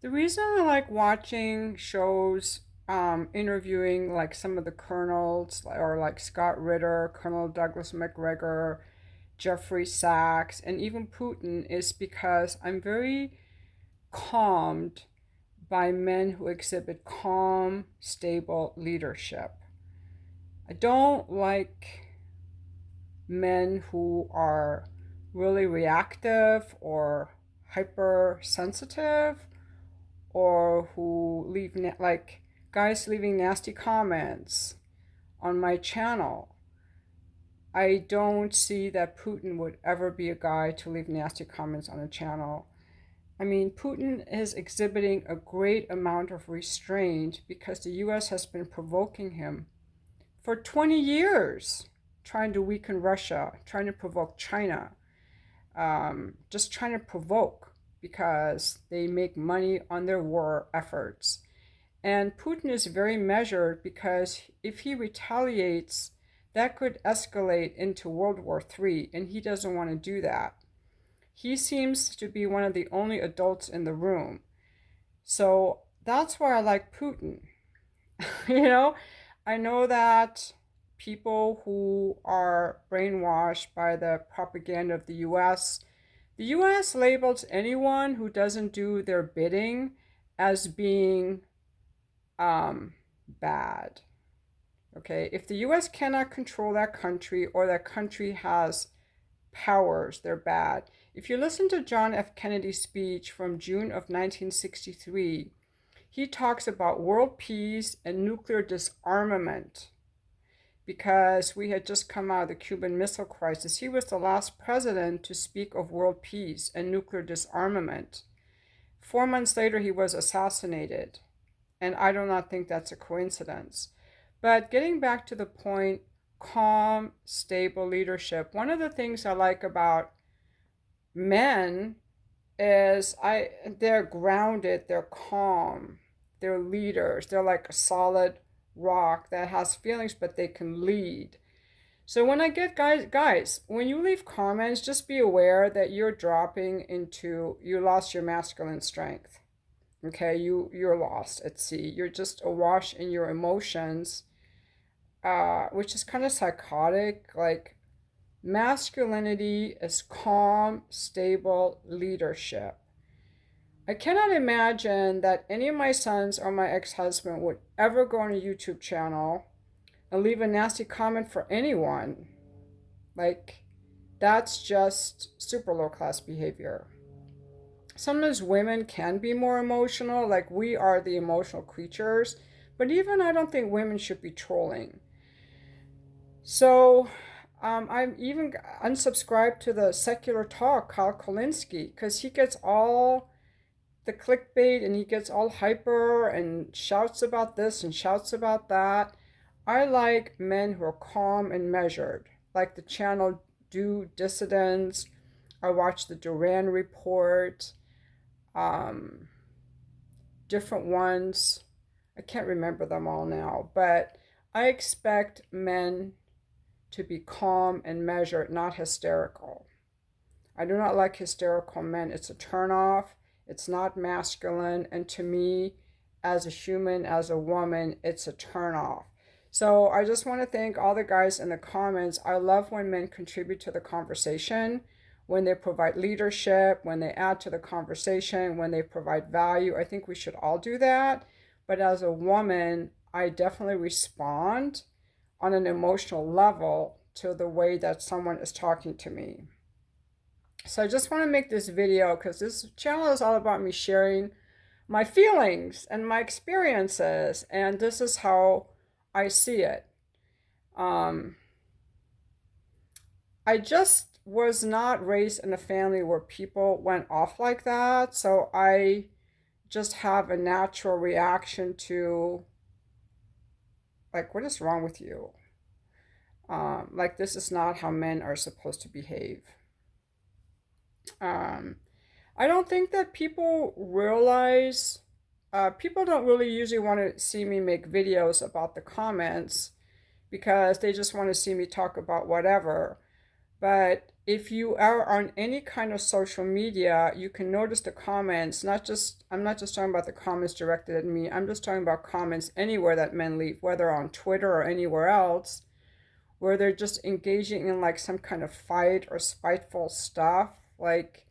The reason I like watching shows interviewing like some of the colonels or like Scott Ritter, Colonel Douglas McGregor, Jeffrey Sachs, and even Putin is because I'm very calmed by men who exhibit calm, stable leadership. I don't like men who are really reactive or hypersensitive or who leave like guys leaving nasty comments on my channel. I don't see that Putin would ever be a guy to leave nasty comments on a channel. I mean, Putin is exhibiting a great amount of restraint because the US has been provoking him for 20 years, trying to weaken Russia, trying to provoke China, just trying to provoke because they make money on their war efforts. And Putin is very measured because if he retaliates, that could escalate into World War III, and he doesn't want to do that. He seems to be one of the only adults in the room. So that's why I like Putin. you know, I know that people who are brainwashed by the propaganda of the US labels anyone who doesn't do their bidding as being bad. Okay, if the US cannot control that country or that country has powers, they're bad. If you listen to John F. Kennedy's speech from June of 1963, he talks about world peace and nuclear disarmament because we had just come out of the Cuban Missile Crisis. He was the last president to speak of world peace and nuclear disarmament. 4 months later, he was assassinated, and I do not think that's a coincidence. But getting back to the point, calm, stable leadership. One of the things I like about men is they're grounded, they're calm, they're leaders, they're like a solid rock that has feelings but they can lead. So when I get guys, when you leave comments, just be aware that you're dropping into you lost your masculine strength. Okay, you're lost at sea. You're just awash in your emotions, which is kind of psychotic. Like masculinity is calm, stable leadership. I cannot imagine that any of my sons or my ex-husband would ever go on a YouTube channel and leave a nasty comment for anyone. Like, that's just super low class behavior. Sometimes women can be more emotional, like we are the emotional creatures, but even I don't think women should be trolling. So I'm even unsubscribed to the Secular Talk, Kyle Kolinsky, because he gets all the clickbait and he gets all hyper and shouts about this and shouts about that. I like men who are calm and measured, like the channel Do Dissidents. I watch the Duran Report, different ones. I can't remember them all now, but I expect men to be calm and measured, not hysterical. I do not like hysterical men. It's a turnoff. It's not masculine. And to me, as a human, as a woman, it's a turnoff. So I just want to thank all the guys in the comments. I love when men contribute to the conversation, when they provide leadership, when they add to the conversation, when they provide value. I think we should all do that. But as a woman, I definitely respond on an emotional level to the way that someone is talking to me. So I just want to make this video because this channel is all about me sharing my feelings and my experiences, and this is how I see it. I just was not raised in a family where people went off like that, so I just have a natural reaction to, like, what is wrong with you? Like, this is not how men are supposed to behave. I don't think that people realize, people don't really usually want to see me make videos about the comments because they just want to see me talk about whatever. But if you are on any kind of social media, you can notice the comments, I'm not just talking about the comments directed at me, I'm just talking about comments anywhere that men leave, whether on Twitter or anywhere else, where they're just engaging in like some kind of fight or spiteful stuff. Like,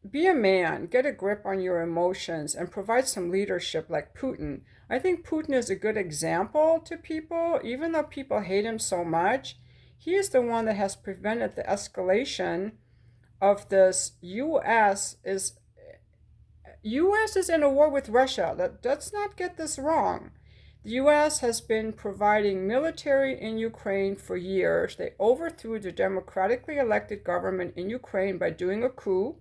be a man, get a grip on your emotions, and provide some leadership like Putin. I think Putin is a good example to people, even though people hate him so much. He is the one that has prevented the escalation of this. US is in a war with Russia. Let's not get this wrong. The US has been providing military in Ukraine for years. They overthrew the democratically elected government in Ukraine by doing a coup.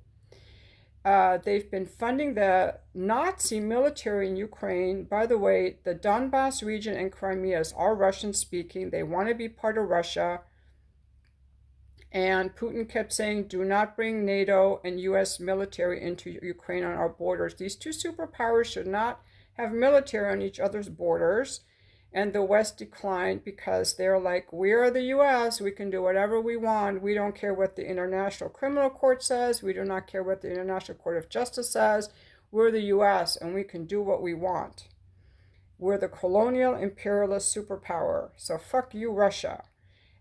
They've been funding the Nazi military in Ukraine. By the way, the Donbass region and Crimea is all Russian speaking. They want to be part of Russia. And Putin kept saying, do not bring NATO and US military into Ukraine on our borders. These two superpowers should not have military on each other's borders. And the West declined because they're like, we are the US, we can do whatever we want. We don't care what the International Criminal Court says. We do not care what the International Court of Justice says. We're the US and we can do what we want. We're the colonial imperialist superpower. So fuck you, Russia.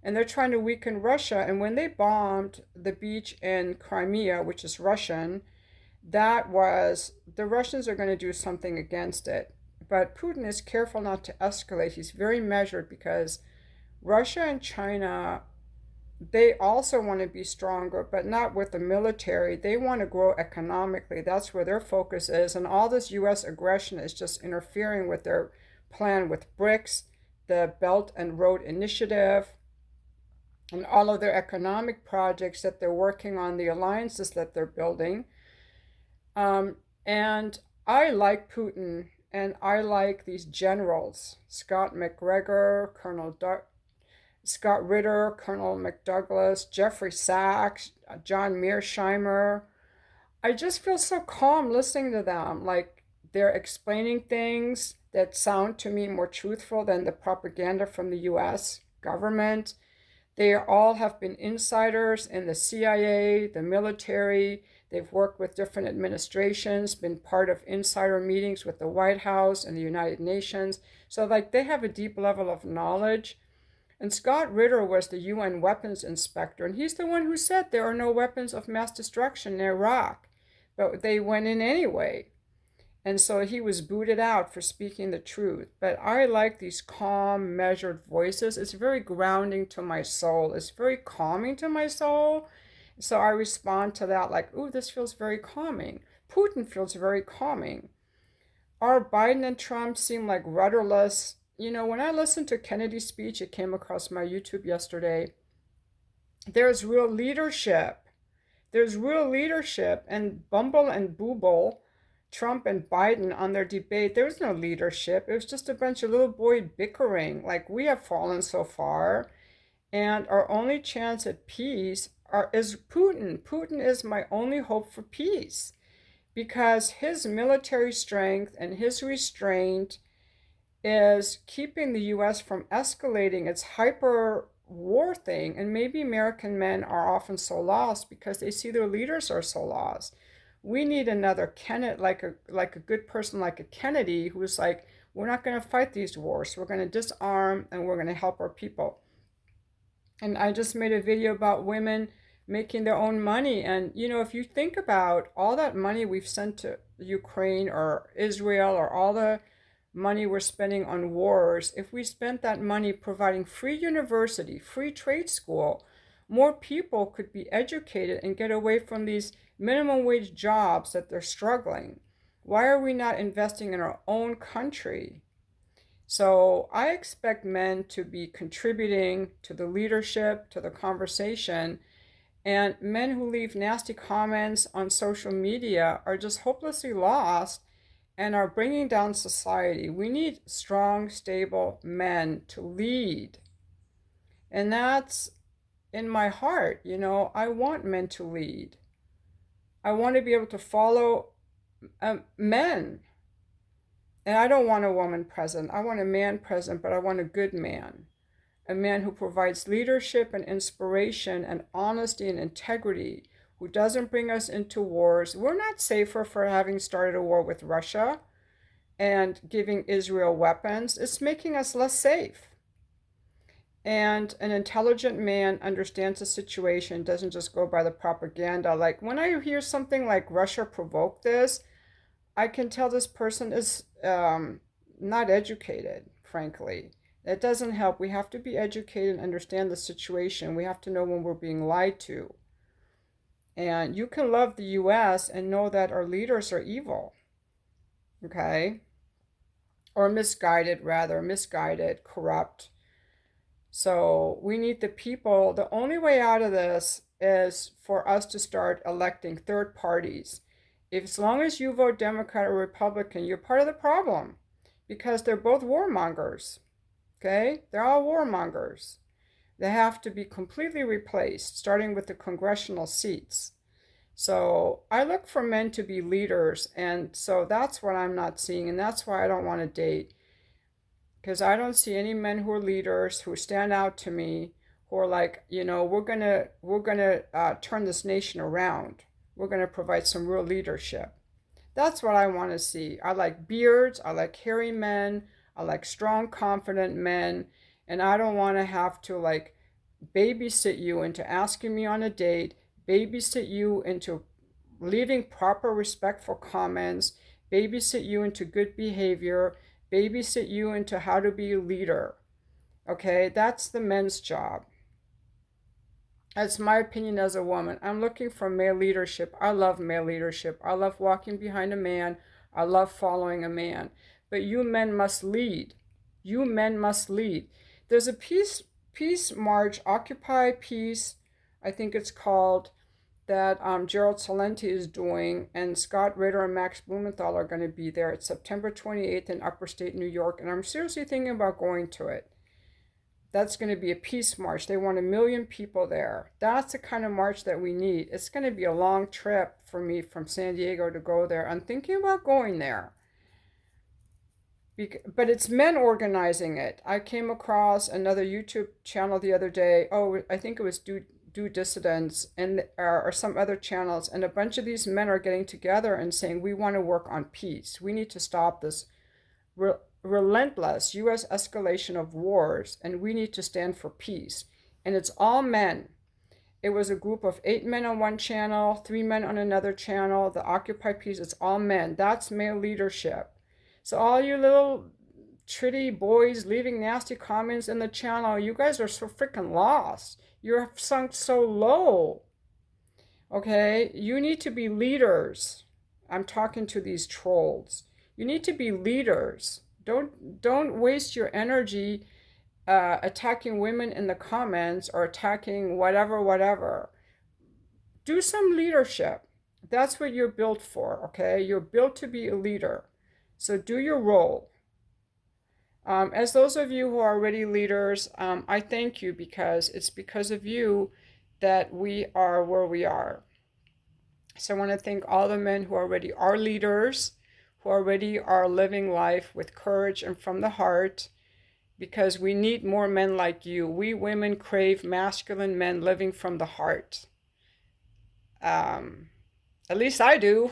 And they're trying to weaken Russia. And when they bombed the beach in Crimea, which is Russian, that was, the Russians are going to do something against it. But Putin is careful not to escalate. He's very measured because Russia and China, they also want to be stronger, but not with the military. They want to grow economically. That's where their focus is. And all this US aggression is just interfering with their plan with BRICS, the Belt and Road Initiative, and all of their economic projects that they're working on, the alliances that they're building. And I like Putin, and I like these generals, Scott McGregor, Scott Ritter, Colonel McDouglas, Jeffrey Sachs, John Mearsheimer. I just feel so calm listening to them. Like, they're explaining things that sound to me more truthful than the propaganda from the US government. They all have been insiders in the CIA, the military. They've worked with different administrations, been part of insider meetings with the White House and the United Nations. So, like, they have a deep level of knowledge. And Scott Ritter was the UN weapons inspector, and he's the one who said there are no weapons of mass destruction in Iraq. But they went in anyway. And so he was booted out for speaking the truth. But I like these calm, measured voices. It's very grounding to my soul. It's very calming to my soul. So I respond to that like, ooh, this feels very calming. Putin feels very calming. Our Biden and Trump seem like rudderless. You know, when I listened to Kennedy's speech, it came across my YouTube yesterday. There's real leadership. There's real leadership. And Bumble and Booble, Trump and Biden on their debate, there was no leadership. It was just a bunch of little boy bickering. Like, we have fallen so far, and our only chance at peace is Putin. Putin is my only hope for peace because his military strength and his restraint is keeping the US from escalating its hyper war thing. And maybe American men are often so lost because they see their leaders are so lost. We need another Kennedy, like a good person like a Kennedy, who's like, we're not going to fight these wars. We're going to disarm and we're going to help our people. And I just made a video about women making their own money. And, you know, if you think about all that money we've sent to Ukraine or Israel, or all the money we're spending on wars, if we spent that money providing free university, free trade school, more people could be educated and get away from these minimum wage jobs that they're struggling. Why are we not investing in our own country? So I expect men to be contributing to the leadership, to the conversation, and men who leave nasty comments on social media are just hopelessly lost and are bringing down society. We need strong, stable men to lead. And that's in my heart, you know, I want men to lead. I want to be able to follow men. And I don't want a woman president. I want a man president, but I want a good man. a man who provides leadership and inspiration and honesty and integrity, who doesn't bring us into wars. We're not safer for having started a war with Russia and giving Israel weapons. It's making us less safe. And an intelligent man understands the situation, doesn't just go by the propaganda. Like when I hear something like Russia provoked this, I can tell this person is not educated, frankly. That doesn't help. We have to be educated and understand the situation. We have to know when we're being lied to. And you can love the US and know that our leaders are evil, okay? Or misguided, rather, misguided, corrupt. So we need the people. The only way out of this is for us to start electing third parties. If, as long as you vote Democrat or Republican, you're part of the problem because they're both warmongers. Okay? They're all warmongers. They have to be completely replaced, starting with the congressional seats. So I look for men to be leaders, and so that's what I'm not seeing, and that's why I don't want to date. Because I don't see any men who are leaders who stand out to me, who are like, we're gonna turn this nation around. We're gonna provide some real leadership. That's what I want to see. I like beards. I like hairy men. I like strong, confident men, and I don't want to have to like babysit you into asking me on a date, babysit you into leaving proper, respectful comments, babysit you into good behavior, babysit you into how to be a leader. Okay, that's the men's job. That's my opinion as a woman. I'm looking for male leadership. I love male leadership. I love walking behind a man. I love following a man. But you men must lead. You men must lead. There's a peace march, Occupy Peace, I think it's called, that Gerald Celente is doing, and Scott Ritter and Max Blumenthal are going to be there. It's September 28th in Upper State New York, and I'm seriously thinking about going to it. That's going to be a peace march. They want 1 million people there. That's the kind of march that we need. It's going to be a long trip for me from San Diego to go there. I'm thinking about going there. But it's men organizing it. I came across another YouTube channel the other day. Oh, I think it was Due Dissidents and or some other channels. And a bunch of these men are getting together and saying, we want to work on peace. We need to stop this relentless U.S. escalation of wars, and we need to stand for peace. And it's all men. It was a group of 8 men on one channel, 3 men on another channel. The Occupy Peace, it's all men. That's male leadership. So all you little tritty boys leaving nasty comments in the channel, you guys are so freaking lost. You're sunk so low. Okay? You need to be leaders. I'm talking to these trolls. You need to be leaders. Don't waste your energy attacking women in the comments or attacking whatever. Do some leadership. That's what you're built for, okay? You're built to be a leader. So do your role. As those of you who are already leaders, I thank you because it's because of you that we are where we are. So I want to thank all the men who already are leaders, who already are living life with courage and from the heart, because we need more men like you. We women crave masculine men living from the heart. At least I do.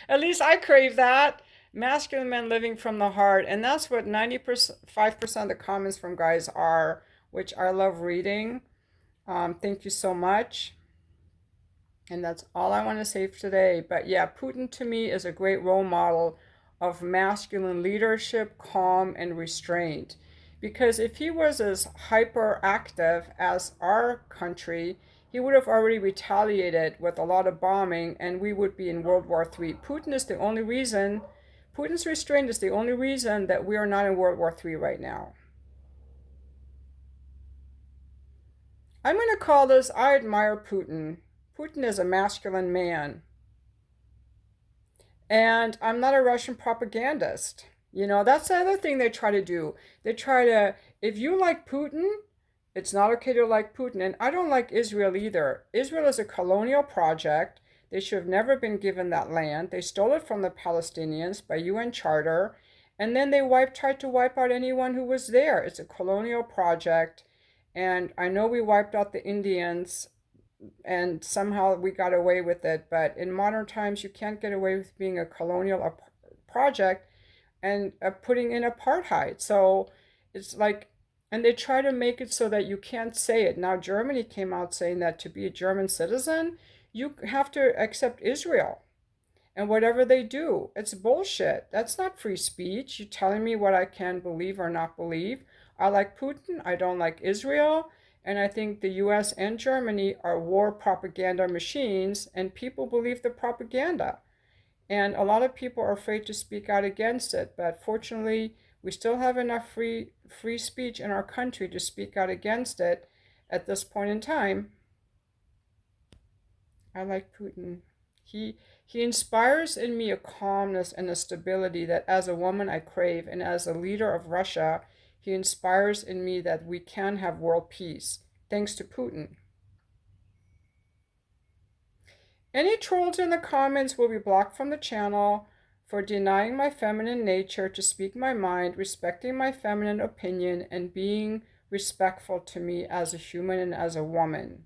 At least I crave that. Masculine men living from the heart. And that's what 95% of the comments from guys are, which I love reading. Thank you so much. And that's all I want to say for today. But yeah, Putin to me is a great role model of masculine leadership, calm, and restraint. Because if he was as hyperactive as our country, he would have already retaliated with a lot of bombing and we would be in World War III. Putin's restraint is the only reason that we are not in World War III right now. I'm going to call this, I admire Putin. Putin is a masculine man. And I'm not a Russian propagandist. That's the other thing they try to do. They try to, if you like Putin, it's not okay to like Putin. And I don't like Israel either. Israel is a colonial project. They should have never been given that land. They stole it from the Palestinians by UN charter. And then they tried to wipe out anyone who was there. It's a colonial project. And I know we wiped out the Indians and somehow we got away with it. But in modern times, you can't get away with being a colonial project and putting in apartheid. So it's like, and they try to make it so that you can't say it. Now, Germany came out saying that to be a German citizen, you have to accept Israel and whatever they do. It's bullshit. That's not free speech. You're telling me what I can believe or not believe. I like Putin. I don't like Israel. And I think the US and Germany are war propaganda machines, and people believe the propaganda. And a lot of people are afraid to speak out against it. But fortunately, we still have enough free speech in our country to speak out against it at this point in time. I like Putin. He inspires in me a calmness and a stability that as a woman I crave, and as a leader of Russia, he inspires in me that we can have world peace, thanks to Putin. Any trolls in the comments will be blocked from the channel for denying my feminine nature to speak my mind, respecting my feminine opinion, and being respectful to me as a human and as a woman.